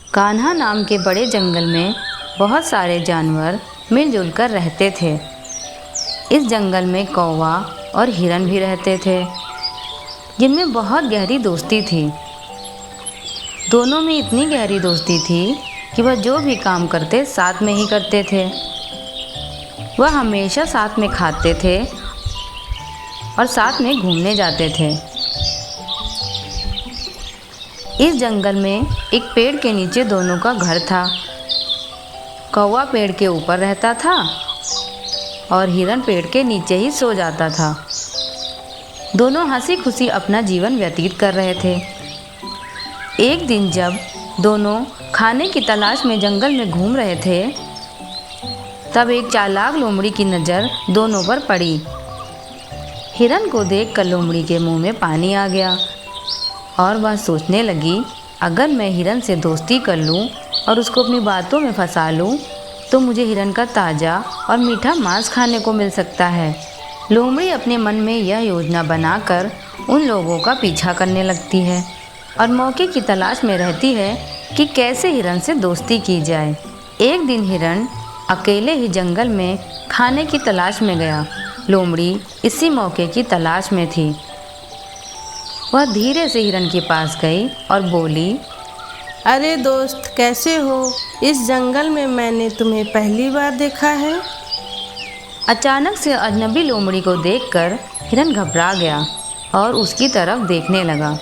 कान्हा नाम के बड़े जंगल में बहुत सारे जानवर मिलजुल कर रहते थे। इस जंगल में कौवा और हिरन भी रहते थे, जिनमें बहुत गहरी दोस्ती थी। दोनों में इतनी गहरी दोस्ती थी कि वह जो भी काम करते साथ में ही करते थे। वह हमेशा साथ में खाते थे और साथ में घूमने जाते थे। इस जंगल में एक पेड़ के नीचे दोनों का घर था। कौवा पेड़ के ऊपर रहता था और हिरन पेड़ के नीचे ही सो जाता था। दोनों हंसी खुशी अपना जीवन व्यतीत कर रहे थे। एक दिन जब दोनों खाने की तलाश में जंगल में घूम रहे थे, तब एक चालाक लोमड़ी की नज़र दोनों पर पड़ी। हिरन को देखकर लोमड़ी के मुंह में पानी आ गया और वह सोचने लगी, अगर मैं हिरन से दोस्ती कर लूं और उसको अपनी बातों में फंसा लूं, तो मुझे हिरन का ताज़ा और मीठा मांस खाने को मिल सकता है। लोमड़ी अपने मन में यह योजना बनाकर उन लोगों का पीछा करने लगती है और मौके की तलाश में रहती है कि कैसे हिरन से दोस्ती की जाए। एक दिन हिरन अकेले ही जंगल में खाने की तलाश में गया। लोमड़ी इसी मौके की तलाश में थी। वह धीरे से हिरन के पास गई और बोली, अरे दोस्त, कैसे हो? इस जंगल में मैंने तुम्हें पहली बार देखा है। अचानक से अजनबी लोमड़ी को देखकर हिरन घबरा गया और उसकी तरफ देखने लगा।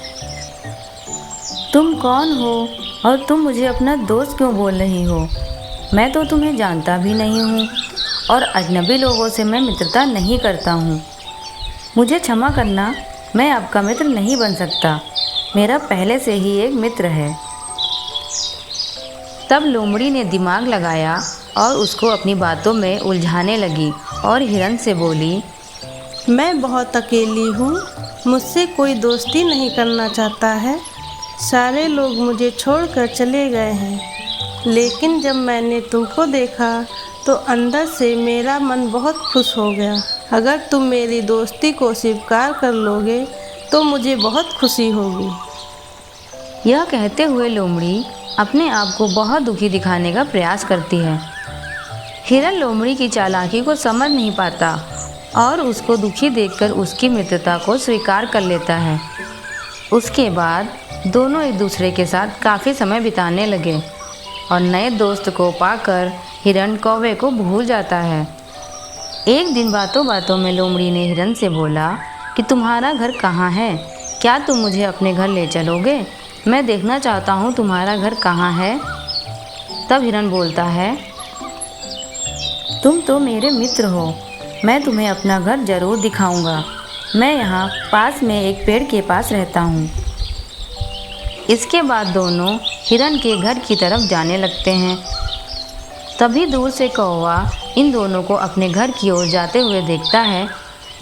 तुम कौन हो और तुम मुझे अपना दोस्त क्यों बोल रही हो? मैं तो तुम्हें जानता भी नहीं हूँ और अजनबी लोगों से मैं मित्रता नहीं करता हूँ। मुझे क्षमा करना, मैं आपका मित्र नहीं बन सकता। मेरा पहले से ही एक मित्र है। तब लोमड़ी ने दिमाग लगाया और उसको अपनी बातों में उलझाने लगी और हिरन से बोली, मैं बहुत अकेली हूँ, मुझसे कोई दोस्ती नहीं करना चाहता है। सारे लोग मुझे छोड़कर चले गए हैं, लेकिन जब मैंने तुमको देखा तो अंदर से मेरा मन बहुत खुश हो गया। अगर तुम मेरी दोस्ती को स्वीकार कर लोगे तो मुझे बहुत खुशी होगी। यह कहते हुए लोमड़ी अपने आप को बहुत दुखी दिखाने का प्रयास करती है। हिरन लोमड़ी की चालाकी को समझ नहीं पाता और उसको दुखी देखकर उसकी मित्रता को स्वीकार कर लेता है। उसके बाद दोनों एक दूसरे के साथ काफ़ी समय बिताने लगे और नए दोस्त को पाकर हिरन कौवे को भूल जाता है। एक दिन बातों बातों में लोमड़ी ने हिरन से बोला कि तुम्हारा घर कहाँ है? क्या तुम मुझे अपने घर ले चलोगे? मैं देखना चाहता हूँ तुम्हारा घर कहाँ है। तब हिरन बोलता है, तुम तो मेरे मित्र हो, मैं तुम्हें अपना घर ज़रूर दिखाऊंगा। मैं यहाँ पास में एक पेड़ के पास रहता हूँ। इसके बाद दोनों हिरन के घर की तरफ जाने लगते हैं। तभी दूर से कौवा इन दोनों को अपने घर की ओर जाते हुए देखता है।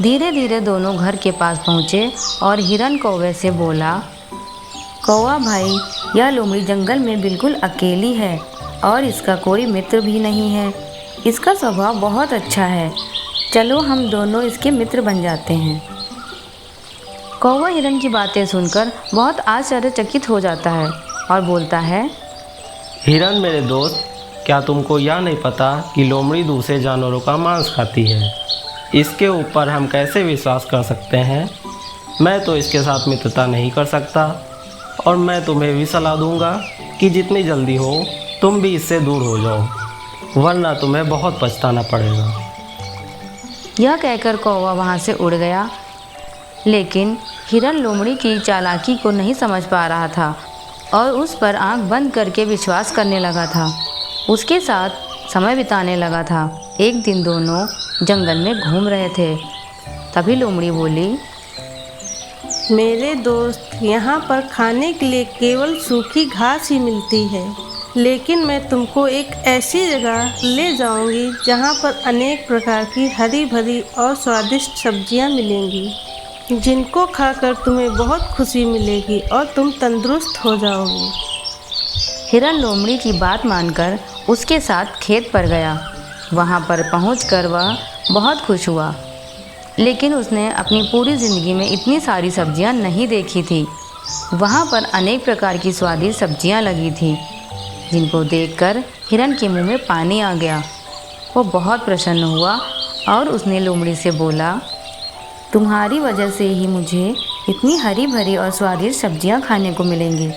धीरे धीरे दोनों घर के पास पहुँचे और हिरन कौवे से बोला, कौवा भाई, यह लोमड़ी जंगल में बिल्कुल अकेली है और इसका कोई मित्र भी नहीं है। इसका स्वभाव बहुत अच्छा है, चलो हम दोनों इसके मित्र बन जाते हैं। कौवा हिरन की बातें सुनकर बहुत आश्चर्यचकित हो जाता है और बोलता है, हिरन मेरे दोस्त, क्या तुमको यह नहीं पता कि लोमड़ी दूसरे जानवरों का मांस खाती है? इसके ऊपर हम कैसे विश्वास कर सकते हैं? मैं तो इसके साथ मित्रता नहीं कर सकता और मैं तुम्हें भी सलाह दूंगा कि जितनी जल्दी हो तुम भी इससे दूर हो जाओ, वरना तुम्हें बहुत पछताना पड़ेगा। यह कहकर कौवा वहाँ से उड़ गया। लेकिन हिरन लोमड़ी की चालाकी को नहीं समझ पा रहा था और उस पर आंख बंद करके विश्वास करने लगा था। उसके साथ समय बिताने लगा था। एक दिन दोनों जंगल में घूम रहे थे। तभी लोमड़ी बोली, मेरे दोस्त, यहाँ पर खाने के लिए केवल सूखी घास ही मिलती है, लेकिन मैं तुमको एक ऐसी जगह ले जाऊंगी जहाँ पर अनेक प्रकार की हरी भरी और स्वादिष्ट सब्जियाँ मिलेंगी, जिनको खाकर तुम्हें बहुत खुशी मिलेगी और तुम तंदुरुस्त हो जाओगे। हिरन लोमड़ी की बात मानकर उसके साथ खेत पर गया। वहाँ पर पहुँचकर वह बहुत खुश हुआ, लेकिन उसने अपनी पूरी ज़िंदगी में इतनी सारी सब्जियाँ नहीं देखी थी। वहाँ पर अनेक प्रकार की स्वादिष्ट सब्जियाँ लगी थी। जिनको देखकर हिरन के मुंह में पानी आ गया। वो बहुत प्रसन्न हुआ और उसने लोमड़ी से बोला, तुम्हारी वजह से ही मुझे इतनी हरी भरी और स्वादिष्ट सब्जियां खाने को मिलेंगी।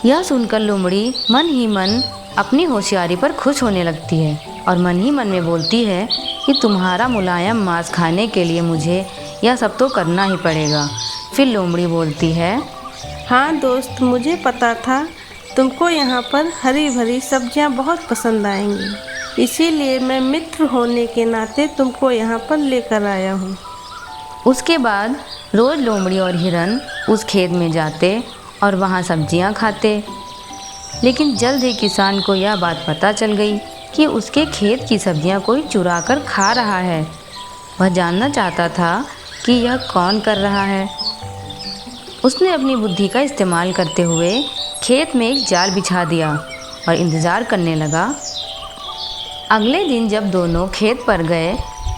यह सुनकर लोमड़ी मन ही मन अपनी होशियारी पर खुश होने लगती है और मन ही मन में बोलती है कि तुम्हारा मुलायम मांस खाने के लिए मुझे यह सब तो करना ही पड़ेगा। फिर लोमड़ी बोलती है, हाँ दोस्त, मुझे पता था तुमको यहाँ पर हरी भरी सब्जियाँ बहुत पसंद आएंगी, इसीलिए मैं मित्र होने के नाते तुमको यहाँ पर लेकर आया हूँ। उसके बाद रोज़ लोमड़ी और हिरन उस खेत में जाते और वहाँ सब्जियाँ खाते। लेकिन जल्द ही किसान को यह बात पता चल गई कि उसके खेत की सब्जियाँ कोई चुरा कर खा रहा है। वह जानना चाहता था कि यह कौन कर रहा है। उसने अपनी बुद्धि का इस्तेमाल करते हुए खेत में एक जाल बिछा दिया और इंतज़ार करने लगा। अगले दिन जब दोनों खेत पर गए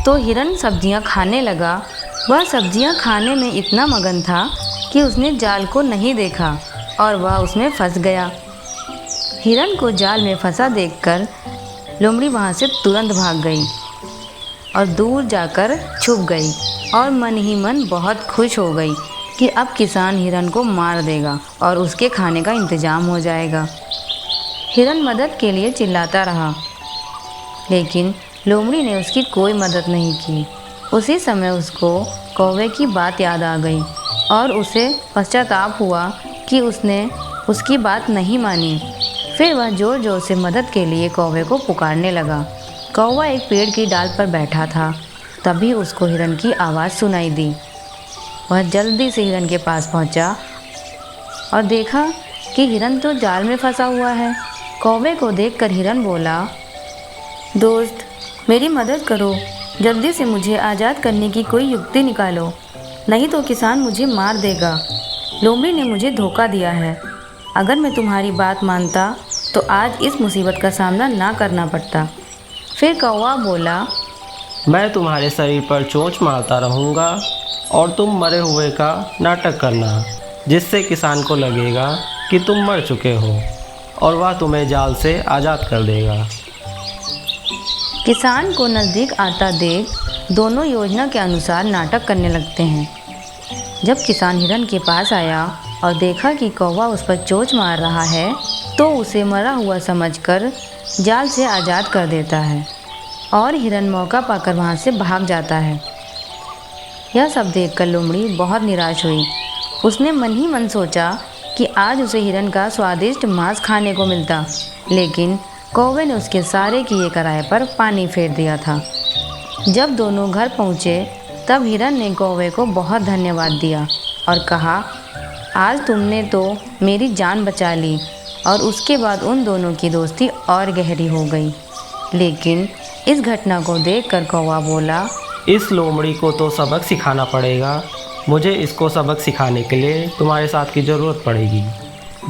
तो हिरन सब्जियां खाने लगा। वह सब्जियां खाने में इतना मगन था कि उसने जाल को नहीं देखा और वह उसमें फंस गया। हिरन को जाल में फंसा देखकर लोमड़ी वहाँ से तुरंत भाग गई और दूर जाकर छुप गई और मन ही मन बहुत खुश हो गई कि अब किसान हिरन को मार देगा और उसके खाने का इंतज़ाम हो जाएगा। हिरन मदद के लिए चिल्लाता रहा, लेकिन लोमड़ी ने उसकी कोई मदद नहीं की। उसी समय उसको कौवे की बात याद आ गई और उसे पश्चाताप हुआ कि उसने उसकी बात नहीं मानी। फिर वह ज़ोर ज़ोर से मदद के लिए कौवे को पुकारने लगा। कौवा एक पेड़ की डाल पर बैठा था। तभी उसको हिरन की आवाज़ सुनाई दी। वह जल्दी से हिरन के पास पहुंचा और देखा कि हिरन तो जाल में फंसा हुआ है। कौवे को देखकर हिरन बोला, दोस्त, मेरी मदद करो, जल्दी से मुझे आज़ाद करने की कोई युक्ति निकालो, नहीं तो किसान मुझे मार देगा। लोमड़ी ने मुझे धोखा दिया है। अगर मैं तुम्हारी बात मानता तो आज इस मुसीबत का सामना ना करना पड़ता। फिर कौवा बोला, मैं तुम्हारे शरीर पर चोंच मारता रहूँगा और तुम मरे हुए का नाटक करना, जिससे किसान को लगेगा कि तुम मर चुके हो और वह तुम्हें जाल से आज़ाद कर देगा। किसान को नज़दीक आता देख दोनों योजना के अनुसार नाटक करने लगते हैं। जब किसान हिरन के पास आया और देखा कि कौवा उस पर चोंच मार रहा है तो उसे मरा हुआ समझकर जाल से आज़ाद कर देता है और हिरन मौका पाकर वहाँ से भाग जाता है। यह सब देखकर लोमड़ी बहुत निराश हुई। उसने मन ही मन सोचा कि आज उसे हिरन का स्वादिष्ट मांस खाने को मिलता, लेकिन कौवे ने उसके सारे किए कराए पर पानी फेर दिया था। जब दोनों घर पहुँचे तब हिरन ने कौवे को बहुत धन्यवाद दिया और कहा, आज तुमने तो मेरी जान बचा ली। और उसके बाद उन दोनों की दोस्ती और गहरी हो गई। लेकिन इस घटना को देखकर कौवा बोला, इस लोमड़ी को तो सबक सिखाना पड़ेगा। मुझे इसको सबक सिखाने के लिए तुम्हारे साथ की ज़रूरत पड़ेगी।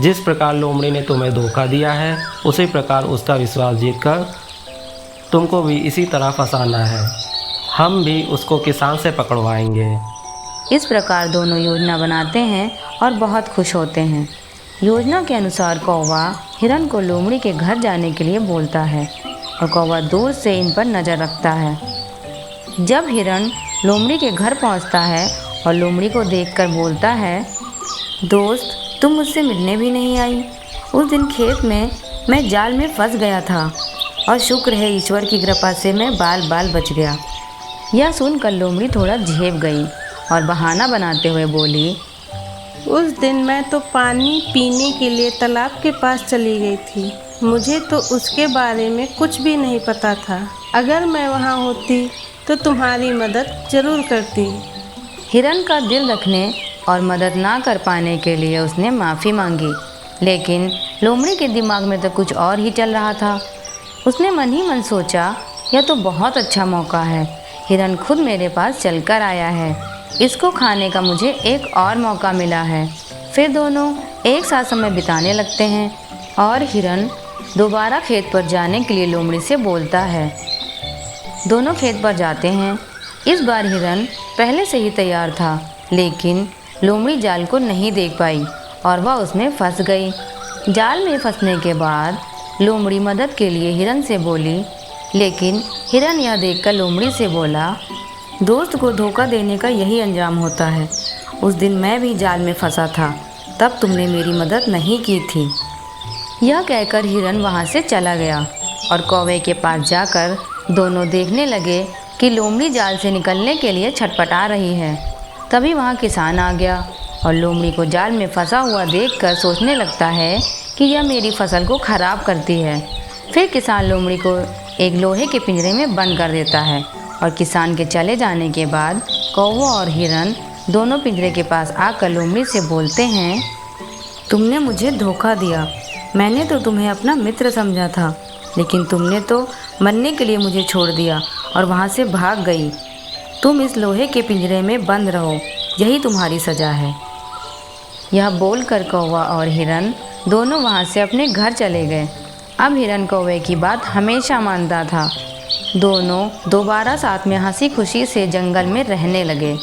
जिस प्रकार लोमड़ी ने तुम्हें धोखा दिया है, उसी प्रकार उसका विश्वास जीतकर तुमको भी इसी तरह फंसाना है। हम भी उसको किसान से पकड़वाएंगे। इस प्रकार दोनों योजना बनाते हैं और बहुत खुश होते हैं। योजना के अनुसार कौवा हिरन को लोमड़ी के घर जाने के लिए बोलता है और कौवा दूर से इन पर नज़र रखता है। जब हिरन लोमड़ी के घर पहुंचता है और लोमड़ी को देखकर बोलता है, दोस्त, तुम मुझसे मिलने भी नहीं आई। उस दिन खेत में मैं जाल में फंस गया था और शुक्र है ईश्वर की कृपा से मैं बाल बाल बच गया। यह सुनकर लोमड़ी थोड़ा झेप गई और बहाना बनाते हुए बोली, उस दिन मैं तो पानी पीने के लिए तालाब के पास चली गई थी। मुझे तो उसके बारे में कुछ भी नहीं पता था। अगर मैं वहाँ होती तो तुम्हारी मदद ज़रूर करती। हिरन का दिल रखने और मदद ना कर पाने के लिए उसने माफ़ी मांगी, लेकिन लोमड़ी के दिमाग में तो कुछ और ही चल रहा था। उसने मन ही मन सोचा, यह तो बहुत अच्छा मौका है। हिरन खुद मेरे पास चलकर आया है, इसको खाने का मुझे एक और मौका मिला है। फिर दोनों एक साथ समय बिताने लगते हैं और हिरन दोबारा खेत पर जाने के लिए लोमड़ी से बोलता है। दोनों खेत पर जाते हैं। इस बार हिरन पहले से ही तैयार था, लेकिन लोमड़ी जाल को नहीं देख पाई और वह उसमें फंस गई। जाल में फंसने के बाद लोमड़ी मदद के लिए हिरन से बोली, लेकिन हिरन यह देखकर लोमड़ी से बोला, दोस्त को धोखा देने का यही अंजाम होता है। उस दिन मैं भी जाल में फंसा था, तब तुमने मेरी मदद नहीं की थी। यह कहकर हिरन वहाँ से चला गया और कौवे के पास जाकर दोनों देखने लगे कि लोमड़ी जाल से निकलने के लिए छटपटा रही है। तभी वहाँ किसान आ गया और लोमड़ी को जाल में फंसा हुआ देखकर सोचने लगता है कि यह मेरी फसल को खराब करती है। फिर किसान लोमड़ी को एक लोहे के पिंजरे में बंद कर देता है और किसान के चले जाने के बाद कौवा और हिरन दोनों पिंजरे के पास आकर लोमड़ी से बोलते हैं, तुमने मुझे धोखा दिया। मैंने तो तुम्हें अपना मित्र समझा था, लेकिन तुमने तो मरने के लिए मुझे छोड़ दिया और वहाँ से भाग गई। तुम इस लोहे के पिंजरे में बंद रहो, यही तुम्हारी सज़ा है। यह बोलकर कौवा और हिरन दोनों वहाँ से अपने घर चले गए। अब हिरन कौवे की बात हमेशा मानता था। दोनों दोबारा साथ में हंसी खुशी से जंगल में रहने लगे।